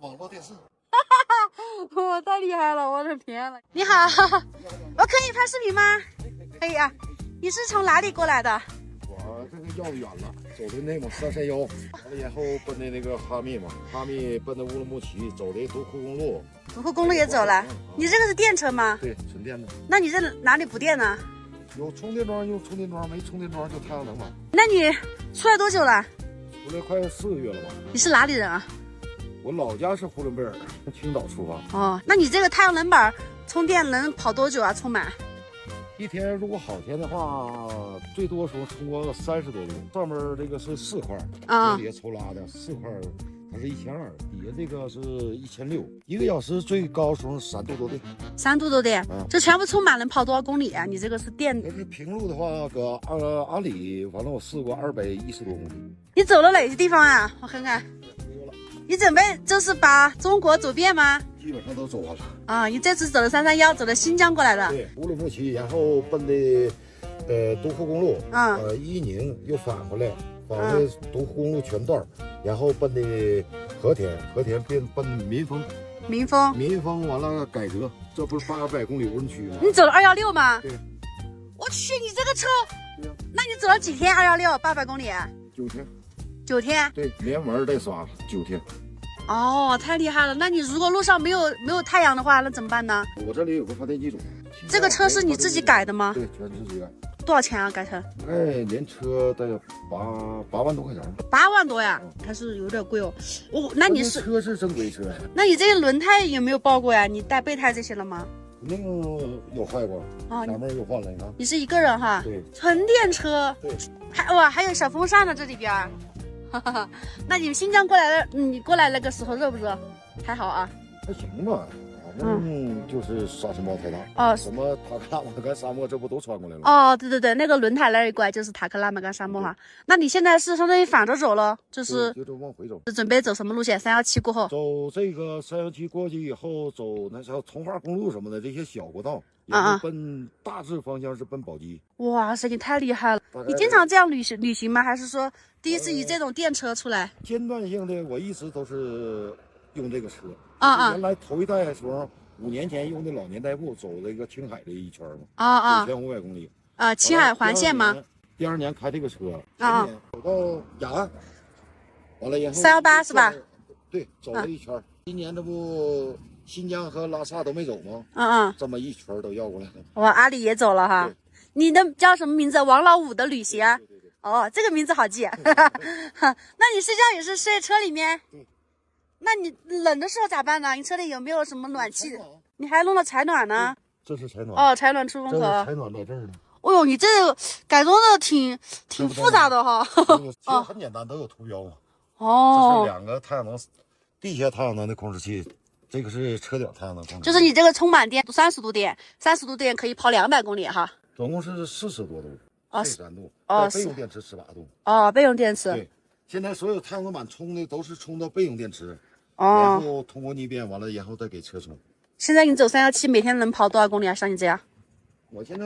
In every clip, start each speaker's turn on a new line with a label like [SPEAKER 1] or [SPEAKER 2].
[SPEAKER 1] 网络电视。
[SPEAKER 2] 我太厉害了，我的天呐！你好，我可以拍视频吗？可以啊。你是从哪里过来的？
[SPEAKER 1] 我这个要远了，走的内蒙331，完了以后奔的那个哈密嘛，哈密奔的乌鲁木齐，走的独库公路。
[SPEAKER 2] 独库公路也走了。你这个是电车吗？
[SPEAKER 1] 对，纯电的。
[SPEAKER 2] 那你在哪里补电呢？
[SPEAKER 1] 有充电桩用充电桩，没充电桩就太阳能板。
[SPEAKER 2] 那你出来多久了？
[SPEAKER 1] 出来快4个月了吧？
[SPEAKER 2] 你是哪里人啊？
[SPEAKER 1] 我老家是呼伦贝尔，从青岛出发。
[SPEAKER 2] 哦，那你这个太阳能板充电能跑多久啊？充满？
[SPEAKER 1] 一天如果好天的话，最多时候充过30多度。上面这个是4块，底下抽拉的4块，它是1200，底下这个是1600，1个小时最高时候3度多电。
[SPEAKER 2] 3度多电，这全部充满能跑多少公里啊？你这个是电？
[SPEAKER 1] 要是平路的话，搁阿里，完了我试过210多公里。
[SPEAKER 2] 你走了哪些地方啊？我看看。你准备就是把中国走遍吗？
[SPEAKER 1] 基本上都走完了。
[SPEAKER 2] 啊，你这次走的331，走的新疆过来的。
[SPEAKER 1] 对，乌鲁木齐，然后奔的独库公路，伊宁又返回来，返回独库公路全段，然后奔的和田，和田奔民丰，民丰完了改革，这不是800公里无人区吗？
[SPEAKER 2] 你走了216吗？
[SPEAKER 1] 对。
[SPEAKER 2] 我去，你这个车，那你走了几天216？800公里
[SPEAKER 1] ？9天。
[SPEAKER 2] 9天？
[SPEAKER 1] 对，连玩带耍9天。
[SPEAKER 2] 哦，太厉害了！那你如果路上没有太阳的话，那怎么办呢？
[SPEAKER 1] 我这里有个发电机组。
[SPEAKER 2] 这个车是你自己改的吗？
[SPEAKER 1] 对，全自己改。
[SPEAKER 2] 多少钱啊？改成？
[SPEAKER 1] 连车大概8万多块钱。
[SPEAKER 2] 8万多呀？还是有点贵哦。那你是
[SPEAKER 1] 车是正规车呀？
[SPEAKER 2] 那你这个轮胎有没有爆过呀？你带备胎这些了吗？
[SPEAKER 1] 那个有坏过，前面又换了，你看。
[SPEAKER 2] 你是一个人哈？
[SPEAKER 1] 对。
[SPEAKER 2] 纯电车。
[SPEAKER 1] 对。
[SPEAKER 2] 还有小风扇呢，这里边。那你们新疆过来的，你过来那个时候热不热？还好啊，
[SPEAKER 1] 还行吧，反正就是沙尘暴太大。
[SPEAKER 2] 哦，
[SPEAKER 1] 什么塔克拉玛干沙漠，这不都穿过来了？
[SPEAKER 2] 哦，对，那个轮胎那一拐就是塔克拉玛干沙漠哈。那你现在是相当于反着走了，就是
[SPEAKER 1] 往回走。
[SPEAKER 2] 准备走什么路线？317过后？
[SPEAKER 1] 走这个317过去以后，走那叫从化公路什么的这些小国道。奔大致方向是奔宝鸡。
[SPEAKER 2] 哇塞，你太厉害了！你经常这样旅行吗？还是说第一次以这种电车出来？
[SPEAKER 1] 间断性的，我一直都是用这个车。原来头一代的时候，5年前用的老年代步，走这个青海的一圈嘛，9500公里。
[SPEAKER 2] 青海环线吗？
[SPEAKER 1] 第2年开这个车，走到雅安，完了以后
[SPEAKER 2] 318是吧？
[SPEAKER 1] 对，走了一圈。今年这不新疆和拉萨都没走吗？这么一圈都要过来了。
[SPEAKER 2] 我阿里也走了哈。你的叫什么名字？王老五的旅行。
[SPEAKER 1] 对。
[SPEAKER 2] 哦，这个名字好记。那你睡觉也是睡车里面？
[SPEAKER 1] 对。
[SPEAKER 2] 那你冷的时候咋办呢？你车里有没有什么暖气？你还弄了采暖呢？
[SPEAKER 1] 这是采暖。
[SPEAKER 2] 哦，采暖出风口。
[SPEAKER 1] 采暖在这儿呢。
[SPEAKER 2] 哦呦，你这个改装的挺复杂的哈。
[SPEAKER 1] 其实很简单，都有图标嘛。这是2个太阳能，地下太阳能的控制器。这个是车顶太阳能控制器。
[SPEAKER 2] 就是你这个充满电30度电，30度电可以跑200公里哈。
[SPEAKER 1] 总共是40多度，73度。备用电池18度。
[SPEAKER 2] 备用电池。
[SPEAKER 1] 对，现在所有太阳能板充的都是充到备用电池，然后通过逆变，完了然后再给车充。
[SPEAKER 2] 现在你走317，每天能跑多少公里啊？像你这样？
[SPEAKER 1] 我现在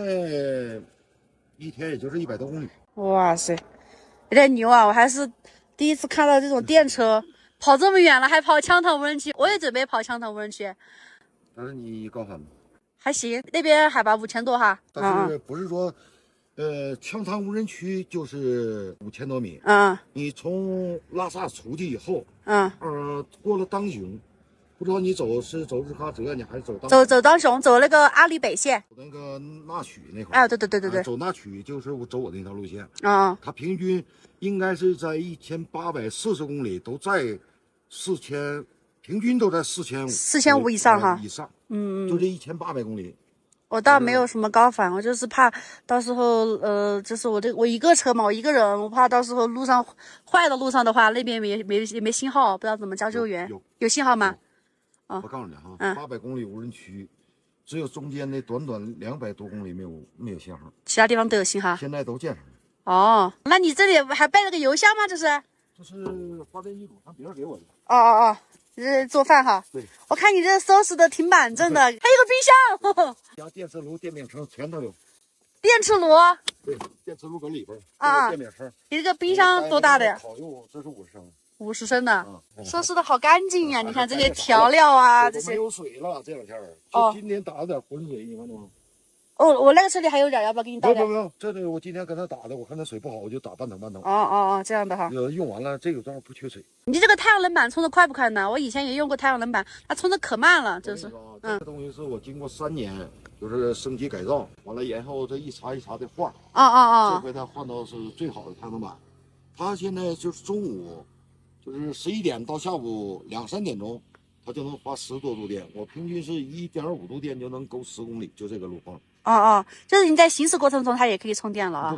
[SPEAKER 1] 一天也就是100多公里。
[SPEAKER 2] 哇塞，有点牛啊！我还是第一次看到这种电车。跑这么远了，还跑羌塘无人区，我也准备跑羌塘无人区。
[SPEAKER 1] 但是你高反吗？
[SPEAKER 2] 还行，那边海拔5000多哈。
[SPEAKER 1] 但是不是说，羌塘无人区就是5000多米。你从拉萨出去以后，过了当雄，不知道你走是走日喀则，你还是走
[SPEAKER 2] 当雄，走那个阿里北线，
[SPEAKER 1] 那个纳曲那块儿。
[SPEAKER 2] 对。
[SPEAKER 1] 走纳曲就是我走我那条路线。它平均应该是在1840公里，都在4000，平均都在4500以上哈。就这1800公里。
[SPEAKER 2] 我倒没有什么高反，我就是怕到时候就是我一个车嘛，我一个人，我怕到时候路上坏的路上的话，那边没信号，不知道怎么叫救援。有信号吗？
[SPEAKER 1] 我告诉你哈，800公里无人区，只有中间的短200多公里没有信号，
[SPEAKER 2] 其他地方都有信号。
[SPEAKER 1] 现在都建上了。
[SPEAKER 2] 哦，那你这里还备了个油箱吗？这是
[SPEAKER 1] 发电机组，他别人给我的。
[SPEAKER 2] 你这做饭哈？
[SPEAKER 1] 对。
[SPEAKER 2] 我看你这收拾的挺板正的，还有个冰箱。
[SPEAKER 1] 家电磁炉、电饼铛全都有。
[SPEAKER 2] 电磁炉？
[SPEAKER 1] 对，电磁炉搁里边。电饼铛。
[SPEAKER 2] 你这个冰箱多大的呀？
[SPEAKER 1] 烤肉，这是50升。
[SPEAKER 2] 50升的，设施的好干净呀！你看这些调料啊，这些
[SPEAKER 1] 没有水了，这2天就今天打了点浑水，你看到吗？
[SPEAKER 2] 哦，我那个车里还有点，要不要给你倒点？
[SPEAKER 1] 不用，这里我今天跟他打的，我看他水不好，我就打半桶。
[SPEAKER 2] 这样的哈。
[SPEAKER 1] 用完了，这个装不缺水。
[SPEAKER 2] 你这个太阳能板充的快不快呢？我以前也用过太阳能板，它充的可慢了，就是。
[SPEAKER 1] 这个东西是我经过3年，就是升级改造，完了然后这一茬一茬的换。这回它换到是最好的太阳能板，它现在就是中午，就是11点到下午2、3点钟。它就能发10多度电，我平均是1.5度电就能够10公里，就这个路况。
[SPEAKER 2] 就是你在行驶过程中它也可以充电了啊？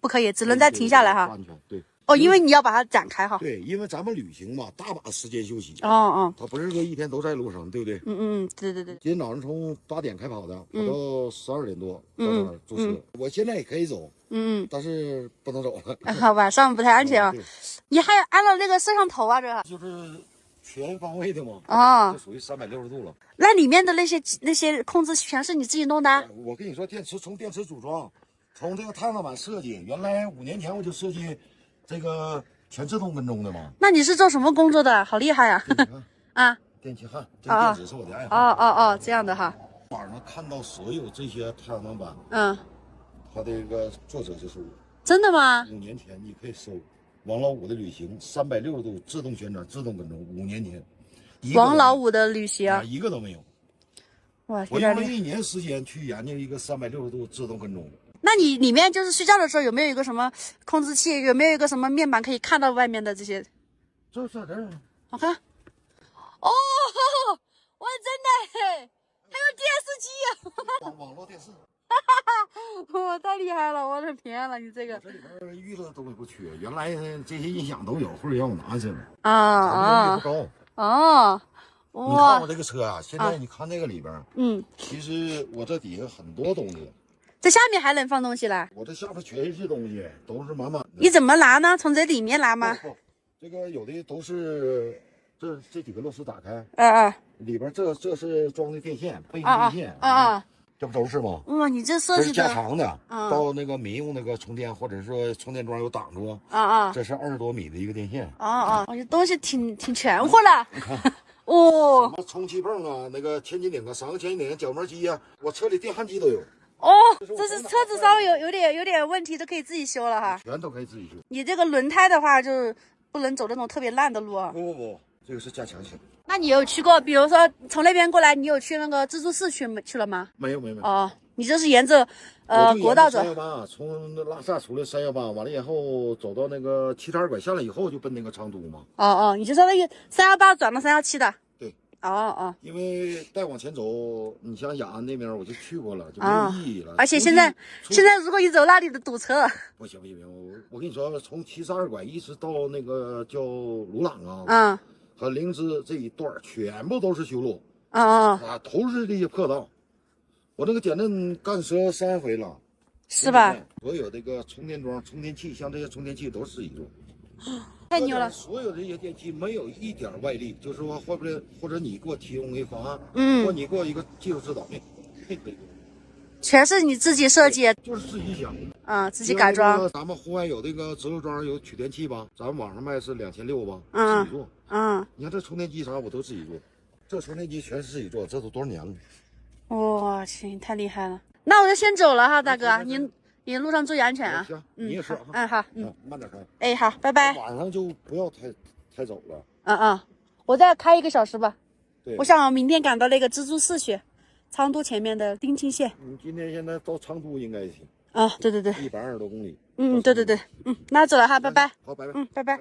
[SPEAKER 2] 不可以，只能再停下来哈。
[SPEAKER 1] 安全对。
[SPEAKER 2] 因为你要把它展开哈。
[SPEAKER 1] 对，因为咱们旅行嘛，大把时间休息。
[SPEAKER 2] 它
[SPEAKER 1] 不是说一天都在路上，对不对？
[SPEAKER 2] 对。今
[SPEAKER 1] 天早上从8点开跑的，跑到12点多到那儿坐车。我现在也可以走，但是不能走了。
[SPEAKER 2] 晚上不太安全啊。你还安了那个摄像头啊？这
[SPEAKER 1] 就是全方位的嘛。这属于360度了。
[SPEAKER 2] 那里面的那些控制全是你自己弄的？
[SPEAKER 1] 我跟你说，从电池组装，从这个太阳能板设计，原来5年前我就设计这个全自动跟踪的嘛。
[SPEAKER 2] 那你是做什么工作的？好厉害呀！
[SPEAKER 1] 电气焊，这电子是我的爱好。
[SPEAKER 2] 这样的哈。
[SPEAKER 1] 网上看到所有这些太阳能板，它的一个作者就是我。
[SPEAKER 2] 真的吗
[SPEAKER 1] ？5年前你可以搜王老五的旅行，360度自动旋转、自动跟踪，5年前。
[SPEAKER 2] 王老五的旅行
[SPEAKER 1] 一个都没有。
[SPEAKER 2] 哇！
[SPEAKER 1] 我用了1年时间去研究一个360度自动跟踪。
[SPEAKER 2] 那你里面就是睡觉的时候有没有一个什么控制器？有没有一个什么面板可以看到外面的这些？
[SPEAKER 1] 这在这儿。
[SPEAKER 2] 我看。哇，真的，还有电视机
[SPEAKER 1] 网络电视。
[SPEAKER 2] 哇，太厉害了！我的天呐，你这个。
[SPEAKER 1] 这里边娱乐东西不缺，原来这些音响都有，或者让我拿去了。
[SPEAKER 2] 不
[SPEAKER 1] 高。你看我这个车啊，现在你看这个里边，其实我这底下很多东西。
[SPEAKER 2] 这下面还能放东西了？
[SPEAKER 1] 我这下边全是东西，都是满满的。
[SPEAKER 2] 你怎么拿呢？从这里面拿吗？
[SPEAKER 1] 这个有的都是这几个螺丝打开，里边这是装的电线，备用电线这不都是吗？
[SPEAKER 2] 哇，你这设计的
[SPEAKER 1] 加长的，到那个民用那个充电，或者说充电桩有挡住，这是20多米的一个电线。
[SPEAKER 2] 我这东西挺全乎的。
[SPEAKER 1] 什么充气泵啊，那个千斤顶啊，3个千斤顶，搅拌机啊，我车里电焊机都有。
[SPEAKER 2] 这是车子稍微有点问题都可以自己修了哈。
[SPEAKER 1] 全都可以自己修。
[SPEAKER 2] 你这个轮胎的话，就是不能走那种特别烂的路啊。
[SPEAKER 1] 不，这个是加强型。
[SPEAKER 2] 那你有去过，比如说从那边过来，你有去那个自助寺去了吗？
[SPEAKER 1] 没有。
[SPEAKER 2] 你这是沿着国道走。
[SPEAKER 1] 318，从拉萨出来318，完了以后走到那个732拐下来以后就奔那个成都嘛。
[SPEAKER 2] 你就说那个318转到317的。
[SPEAKER 1] 对。
[SPEAKER 2] 因
[SPEAKER 1] 为再往前走，你像雅安那边我就去过了，就没有意义了。
[SPEAKER 2] 而且现在如果你走那里的堵车。
[SPEAKER 1] 不行，我跟你说，从742拐一直到那个叫鲁朗和灵芝这一段全部都是修路都是这些破道。我这个减震干折3回了，
[SPEAKER 2] 是吧？
[SPEAKER 1] 所有这个充电桩、充电器，像这些充电器都是自己做。
[SPEAKER 2] 太牛了！
[SPEAKER 1] 所有这些电器没有一点外力，就是说或者你给我提供一个方案，或你给我一个技术指导，
[SPEAKER 2] 全是你自己设计，
[SPEAKER 1] 就是自己想，
[SPEAKER 2] 自己改装。
[SPEAKER 1] 咱们户外有这个直流桩，有取电器吧，咱们网上卖是2600吧，自己做。你看这充电机啥我都自己做，这充电机全是自己做，这都多少年了。
[SPEAKER 2] 哇，天，太厉害了！那我就先走了哈，大哥，你路上注意安全啊。
[SPEAKER 1] 行，你也是。
[SPEAKER 2] 好，
[SPEAKER 1] 慢点开。
[SPEAKER 2] 好，拜拜。
[SPEAKER 1] 晚上就不要太早了。
[SPEAKER 2] 我再开1个小时吧。
[SPEAKER 1] 对，
[SPEAKER 2] 我想明天赶到那个自助寺去，昌都前面的丁庆县。
[SPEAKER 1] 你今天现在到昌都应该行。
[SPEAKER 2] 对。
[SPEAKER 1] 120多公里。
[SPEAKER 2] 对。那走了哈，拜拜。
[SPEAKER 1] 好，拜拜。
[SPEAKER 2] 拜拜。